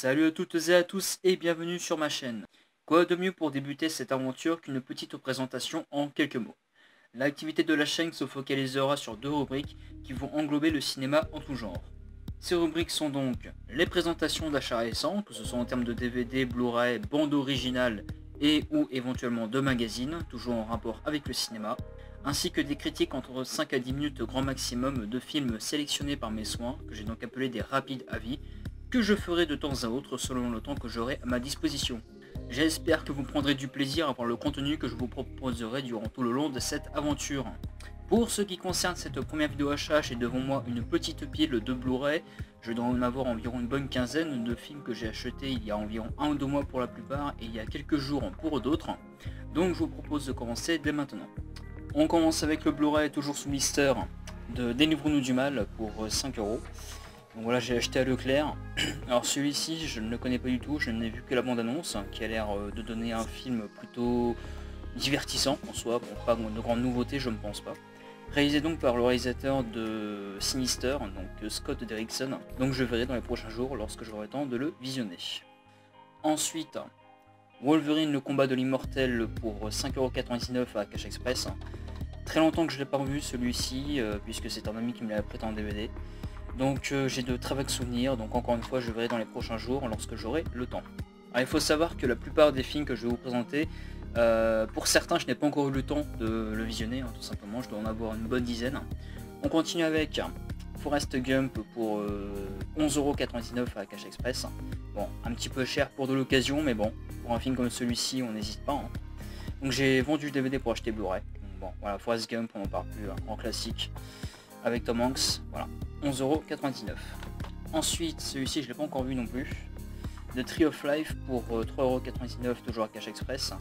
Salut à toutes et à tous et bienvenue sur ma chaîne. Quoi de mieux pour débuter cette aventure qu'une petite présentation en quelques mots. L'activité de la chaîne se focalisera sur deux rubriques qui vont englober le cinéma en tout genre. Ces rubriques sont donc les présentations d'achats récents, que ce soit en termes de DVD, Blu-ray, bande originale et ou éventuellement de magazines, toujours en rapport avec le cinéma, ainsi que des critiques entre 5 à 10 minutes grand maximum de films sélectionnés par mes soins, que j'ai donc appelé des rapides avis, que je ferai de temps à autre selon le temps que j'aurai à ma disposition. J'espère que vous prendrez du plaisir à voir le contenu que je vous proposerai durant tout le long de cette aventure. Pour ce qui concerne cette première vidéo achat, j'ai devant moi une petite pile de Blu-ray. Je dois en avoir environ une bonne quinzaine de films que j'ai achetés il y a environ 1 ou 2 mois pour la plupart et il y a quelques jours pour d'autres. Donc je vous propose de commencer dès maintenant. On commence avec le Blu-ray toujours sous blister de Délivrons-nous du mal pour 5 euros. Donc voilà, j'ai acheté à Leclerc. Alors celui-ci, je ne le connais pas du tout, je n'ai vu que la bande-annonce, qui a l'air de donner un film plutôt divertissant en soi, bon, pas de grandes nouveautés, je ne pense pas. Réalisé donc par le réalisateur de Sinister, donc Scott Derrickson, donc je verrai dans les prochains jours lorsque j'aurai le temps de le visionner. Ensuite, Wolverine, le combat de l'immortel pour 5,99€ à Cash Express. Très longtemps que je ne l'ai pas revu celui-ci, puisque c'est un ami qui me l'a prêté en DVD. Donc j'ai de très vagues souvenirs, donc encore une fois je verrai dans les prochains jours lorsque j'aurai le temps. Alors il faut savoir que la plupart des films que je vais vous présenter, pour certains je n'ai pas encore eu le temps de le visionner, tout simplement, je dois en avoir une bonne dizaine. On continue avec Forrest Gump pour 11,99€ à Cash Express. Bon, un petit peu cher pour de l'occasion, mais bon, pour un film comme celui-ci on n'hésite pas. Donc j'ai vendu le DVD pour acheter Blu-ray. Bon voilà, Forrest Gump, on n'en parle plus, en classique. Avec Tom Hanks, voilà, 11,99€. Ensuite, celui-ci je l'ai pas encore vu non plus. The Tree of Life pour 3,99€, toujours à Cash Express.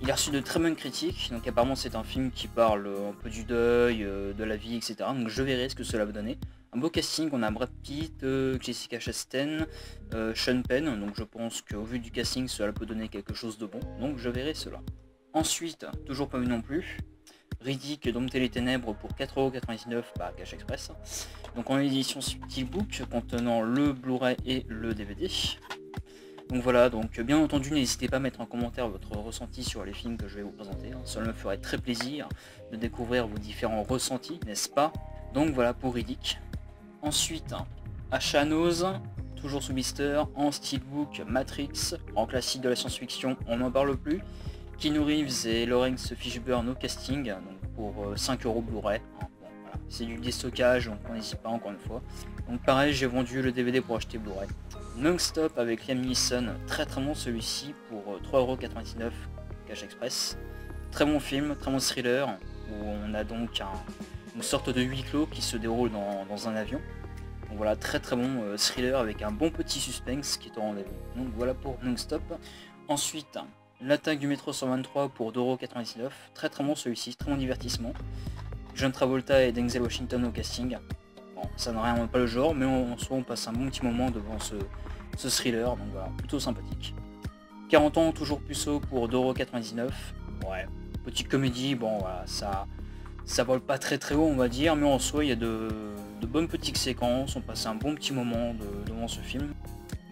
Il a reçu de très bonnes critiques, donc apparemment c'est un film qui parle un peu du deuil, de la vie, etc. Donc je verrai ce que cela va donner. Un beau casting, on a Brad Pitt, Jessica Chastain, Sean Penn, donc je pense qu'au vu du casting cela peut donner quelque chose de bon, donc je verrai cela. Ensuite, toujours pas vu non plus, Riddick, Dompter les ténèbres pour 4,99€ à Cash Express. Donc en édition Steelbook contenant le Blu-ray et le DVD. Donc voilà, donc bien entendu n'hésitez pas à mettre en commentaire votre ressenti sur les films que je vais vous présenter. Cela me ferait très plaisir de découvrir vos différents ressentis, n'est-ce pas? Donc voilà pour Riddick. Ensuite, achat Nose, toujours sous blister, en Steelbook Matrix, en classique de la science-fiction, on n'en parle plus. Keanu Reeves et Laurence Fishburne au casting, donc pour 5€ Blu-ray. Bon, voilà. C'est du déstockage, donc on n'hésite pas encore une fois. Donc pareil, j'ai vendu le DVD pour acheter Blu-ray. Non-Stop avec Liam Neeson, très bon celui-ci pour 3,99€ Cash Express. Très bon film, très bon thriller, où on a donc une sorte de huis clos qui se déroule dans un avion. Donc voilà, très bon thriller avec un bon petit suspense qui est au rendez-vous. Donc voilà pour Non-Stop. Ensuite, L'attaque du métro 123 pour 2,99€, très bon celui-ci, très bon divertissement. John Travolta et Denzel Washington au casting. Bon, ça n'a rien pas le genre, mais en soi on passe un bon petit moment devant ce thriller, donc voilà, plutôt sympathique. 40 ans toujours puceau pour 2,99€. Ouais, petite comédie, bon voilà, ça vole pas très haut on va dire, mais en soi il y a de bonnes petites séquences, on passe un bon petit moment devant ce film.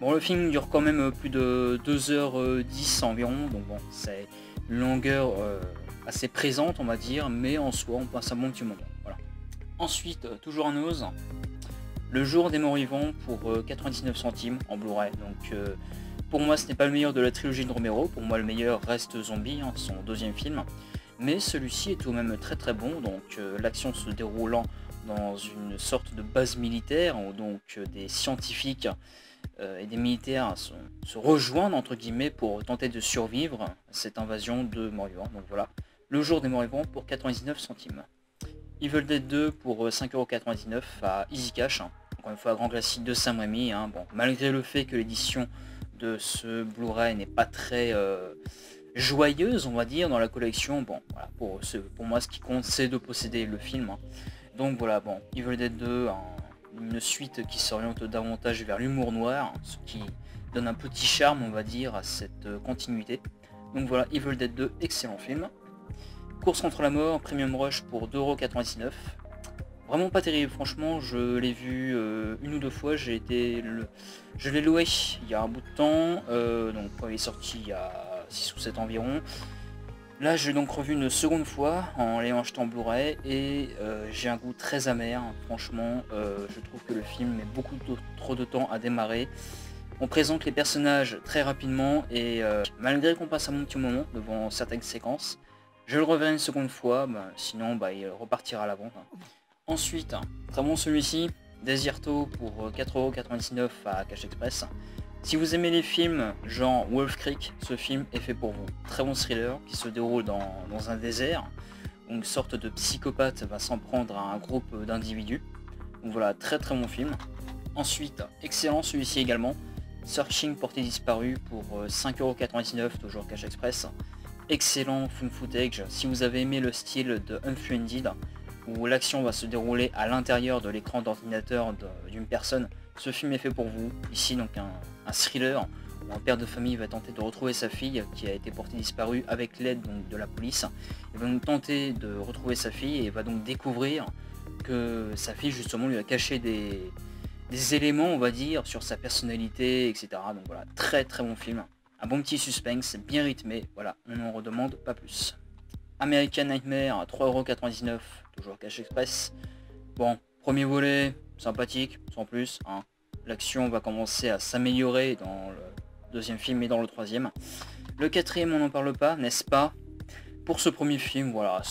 Bon, le film dure quand même plus de 2h10 environ, donc bon, c'est une longueur assez présente on va dire, mais en soi on passe un bon petit moment, voilà. Ensuite, toujours un ose, Le Jour des Morts Vivants pour 99 centimes en Blu-ray, donc pour moi ce n'est pas le meilleur de la trilogie de Romero, pour moi le meilleur reste Zombie, son deuxième film, mais celui-ci est tout de même très bon, donc l'action se déroulant dans une sorte de base militaire, où donc des scientifiques et des militaires se rejoignent entre guillemets pour tenter de survivre à cette invasion de morts-vivants. Donc voilà, Le Jour des Morts-Vivants pour 99 centimes. Evil Dead 2 pour 5,99€ à Easy Cash. Encore une fois, un grand classique de Sam Raimi. Bon, malgré le fait que l'édition de ce Blu-ray n'est pas très joyeuse, on va dire, dans la collection. Bon, voilà, pour moi, ce qui compte, c'est de posséder le film. Donc voilà, bon, Evil Dead 2, une suite qui s'oriente davantage vers l'humour noir, ce qui donne un petit charme on va dire à cette continuité. Donc voilà, Evil Dead 2, excellent film. Course contre la mort, Premium Rush pour 2,99€. Vraiment pas terrible, franchement, je l'ai vu une ou deux fois, je l'ai loué il y a un bout de temps, donc quand il est sorti il y a 6 ou 7 environ. Là j'ai donc revu une seconde fois en l'ayant acheté en Blu-ray et j'ai un goût très amer, franchement, je trouve que le film met beaucoup trop de temps à démarrer. On présente les personnages très rapidement et malgré qu'on passe un bon petit moment devant certaines séquences, je le reverrai une seconde fois, sinon il repartira à la vente. Ensuite, très bon celui-ci, Desierto pour 4,99€ à Cash Express. Si vous aimez les films genre Wolf Creek, ce film est fait pour vous. Très bon thriller qui se déroule dans un désert, où une sorte de psychopathe va s'en prendre à un groupe d'individus. Donc voilà, très bon film. Ensuite, excellent celui-ci également, Searching pour tes disparus pour 5,99€, toujours Cash Express. Excellent found footage, si vous avez aimé le style de Unfriended, où l'action va se dérouler à l'intérieur de l'écran d'ordinateur d'une personne, ce film est fait pour vous. Ici donc un thriller où un père de famille va tenter de retrouver sa fille qui a été portée disparue avec l'aide de la police. Il va donc tenter de retrouver sa fille et va donc découvrir que sa fille justement lui a caché des éléments, on va dire, sur sa personnalité, etc. Donc voilà, très bon film. Un bon petit suspense, bien rythmé, voilà, on n'en redemande pas plus. American Nightmare à 3,99€, toujours Cash Express. Bon, premier volet, sympathique, sans plus. Hein. L'action va commencer à s'améliorer dans le deuxième film et dans le troisième. Le quatrième, on n'en parle pas, n'est-ce pas? Pour ce premier film, voilà,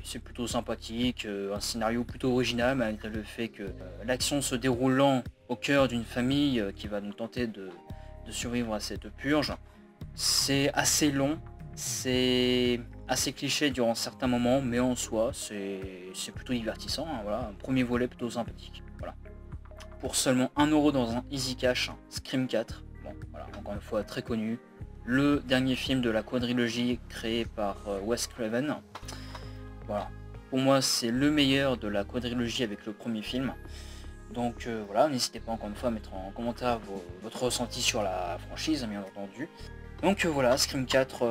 c'est plutôt sympathique, un scénario plutôt original, malgré le fait que l'action se déroulant au cœur d'une famille qui va donc tenter de survivre à cette purge. C'est assez long, c'est assez cliché durant certains moments, mais en soi c'est plutôt divertissant, hein, voilà, un premier volet plutôt sympathique. Voilà. Pour seulement 1€ dans un Easy Cash, Scream 4, bon voilà, encore une fois très connu, le dernier film de la quadrilogie créée par Wes Craven. Voilà, pour moi c'est le meilleur de la quadrilogie avec le premier film. Donc voilà, n'hésitez pas encore une fois à mettre en commentaire votre ressenti sur la franchise, bien entendu. Donc voilà, Scream 4,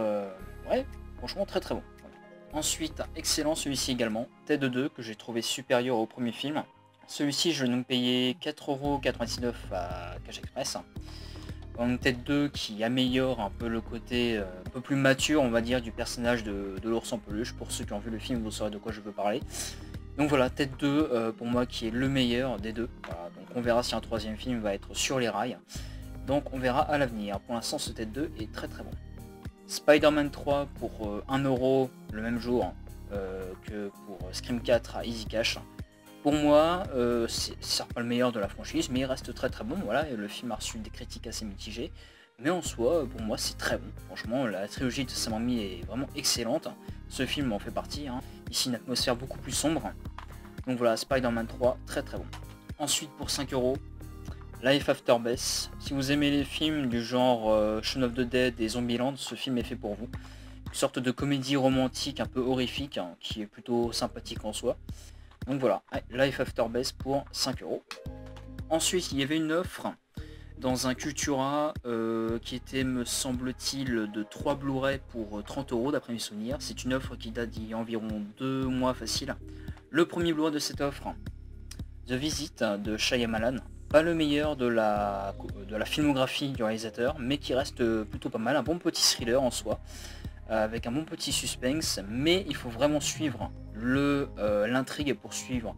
ouais, franchement très bon. Voilà. Ensuite, excellent celui-ci également, Ted 2, que j'ai trouvé supérieur au premier film. Celui-ci, je l'ai donc payé 4,99€ à Cash Express. Donc Ted 2 qui améliore un peu le côté un peu plus mature, on va dire, du personnage de l'ours en peluche. Pour ceux qui ont vu le film, vous saurez de quoi je veux parler. Donc voilà, Ted 2, pour moi, qui est le meilleur des deux. Voilà, donc on verra si un troisième film va être sur les rails. Donc on verra à l'avenir. Pour l'instant, ce Ted 2 est très bon. Spider-Man 3 pour 1€ le même jour que pour Scream 4 à Easy Cash. Pour moi, c'est pas le meilleur de la franchise, mais il reste très bon. Voilà, et le film a reçu des critiques assez mitigées. Mais en soi, pour moi, c'est très bon. Franchement, la trilogie de Sam Raimi est vraiment excellente. Ce film en fait partie. Hein. Ici, une atmosphère beaucoup plus sombre. Donc voilà, Spider-Man 3, très bon. Ensuite, pour 5€, Life After Beth. Si vous aimez les films du genre Shaun of the Dead et Zombieland, ce film est fait pour vous. Une sorte de comédie romantique un peu horrifique, hein, qui est plutôt sympathique en soi. Donc voilà, Life After Beth pour 5€. Ensuite, il y avait une offre dans un Cultura qui était, me semble-t-il, de 3 Blu-ray pour 30€ d'après mes souvenirs. C'est une offre qui date d'il y a environ 2 mois facile. Le premier Blu-ray de cette offre, The Visit de Shyamalan. Pas le meilleur de la filmographie du réalisateur, mais qui reste plutôt pas mal. Un bon petit thriller en soi, avec un bon petit suspense, mais il faut vraiment suivre l'intrigue pour suivre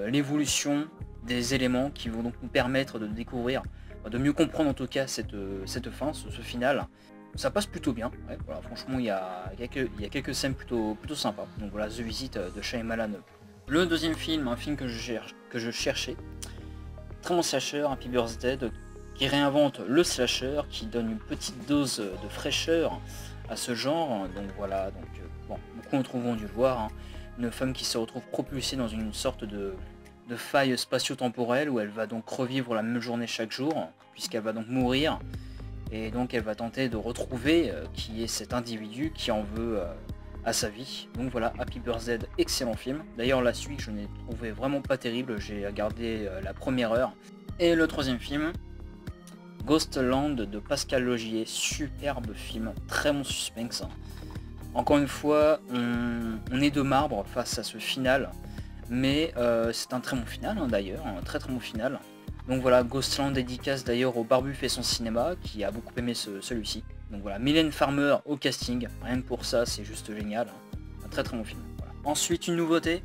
l'évolution des éléments qui vont donc nous permettre de découvrir, de mieux comprendre en tout cas cette fin, ce final. Ça passe plutôt bien, ouais, voilà, franchement il y a quelques scènes plutôt sympas. Donc voilà, The Visit de Shyamalan. Le deuxième film, un film que je cherchais, très bon slasher, Happy Birthday, qui réinvente le slasher, qui donne une petite dose de fraîcheur à ce genre. Donc voilà, bon, beaucoup d'entre vous ont dû le voir, hein. Une femme qui se retrouve propulsée dans une sorte de faille spatio-temporelle où elle va donc revivre la même journée chaque jour, puisqu'elle va donc mourir, et donc elle va tenter de retrouver qui est cet individu qui en veut à sa vie. Donc voilà, Happy Birthday, excellent film. D'ailleurs la suite je n'ai trouvé vraiment pas terrible, j'ai regardé la première heure. Et le troisième film, Ghostland de Pascal Laugier, superbe film, très bon suspense. Encore une fois, on est de marbre face à ce final, Mais c'est un très bon final hein, d'ailleurs, un très bon final. Donc voilà, Ghostland dédicace d'ailleurs au Barbu fait son cinéma, qui a beaucoup aimé celui-ci. Donc voilà, Mylène Farmer au casting, rien que pour ça c'est juste génial, hein. Un très bon film. Voilà. Ensuite une nouveauté,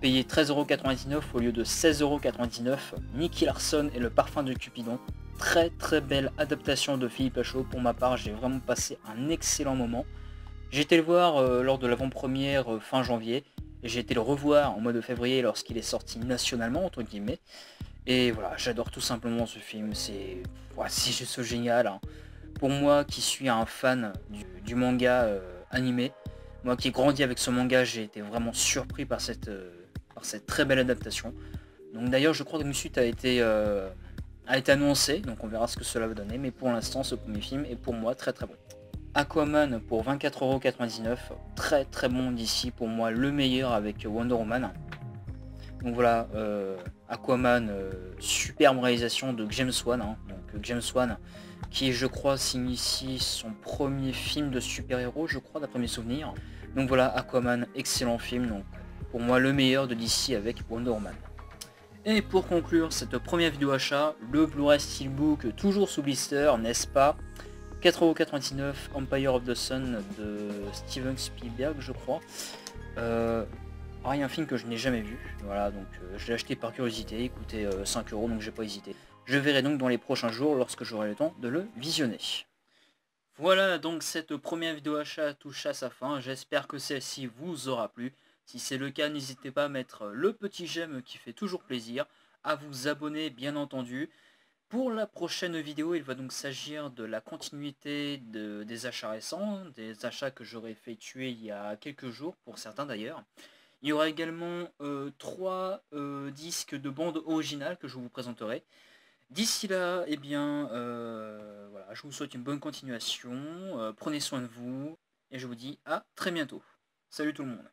payé 13,99€ au lieu de 16,99€, Nicky Larson et le parfum de Cupidon. Très belle adaptation de Philippe Lachaud, pour ma part j'ai vraiment passé un excellent moment. J'ai été le voir lors de l'avant-première fin janvier, et j'ai été le revoir en mois de février lorsqu'il est sorti nationalement entre guillemets. Et voilà, j'adore tout simplement ce film, c'est juste génial, hein. Pour moi qui suis un fan du manga animé, moi qui ai grandi avec ce manga, j'ai été vraiment surpris par cette très belle adaptation. Donc d'ailleurs je crois que une suite a été annoncée, donc on verra ce que cela va donner, mais pour l'instant ce premier film est pour moi très bon. Aquaman pour 24,99€, très bon d'ici, pour moi le meilleur avec Wonder Woman. Donc voilà, Aquaman, superbe réalisation de James Wan, hein. Donc James Wan qui je crois s'initie son premier film de super-héros, je crois d'après mes souvenirs. Donc voilà, Aquaman, excellent film, donc pour moi le meilleur de DC avec Wonder Woman. Et pour conclure cette première vidéo achat, le Blu-ray Steelbook toujours sous blister, n'est-ce pas? 4,99€, Empire of the Sun de Steven Spielberg je crois. Un film que je n'ai jamais vu, voilà, donc je l'ai acheté par curiosité, il coûtait 5€, donc j'ai pas hésité. Je verrai donc dans les prochains jours lorsque j'aurai le temps de le visionner. Voilà, donc cette première vidéo achat touche à sa fin, j'espère que celle-ci vous aura plu. Si c'est le cas, n'hésitez pas à mettre le petit j'aime qui fait toujours plaisir, à vous abonner bien entendu. Pour la prochaine vidéo, il va donc s'agir de la continuité des achats récents, des achats que j'aurais effectués il y a quelques jours, pour certains d'ailleurs. Il y aura également 3 disques de bande originale que je vous présenterai. D'ici là, eh bien, voilà, je vous souhaite une bonne continuation, prenez soin de vous, et je vous dis à très bientôt. Salut tout le monde.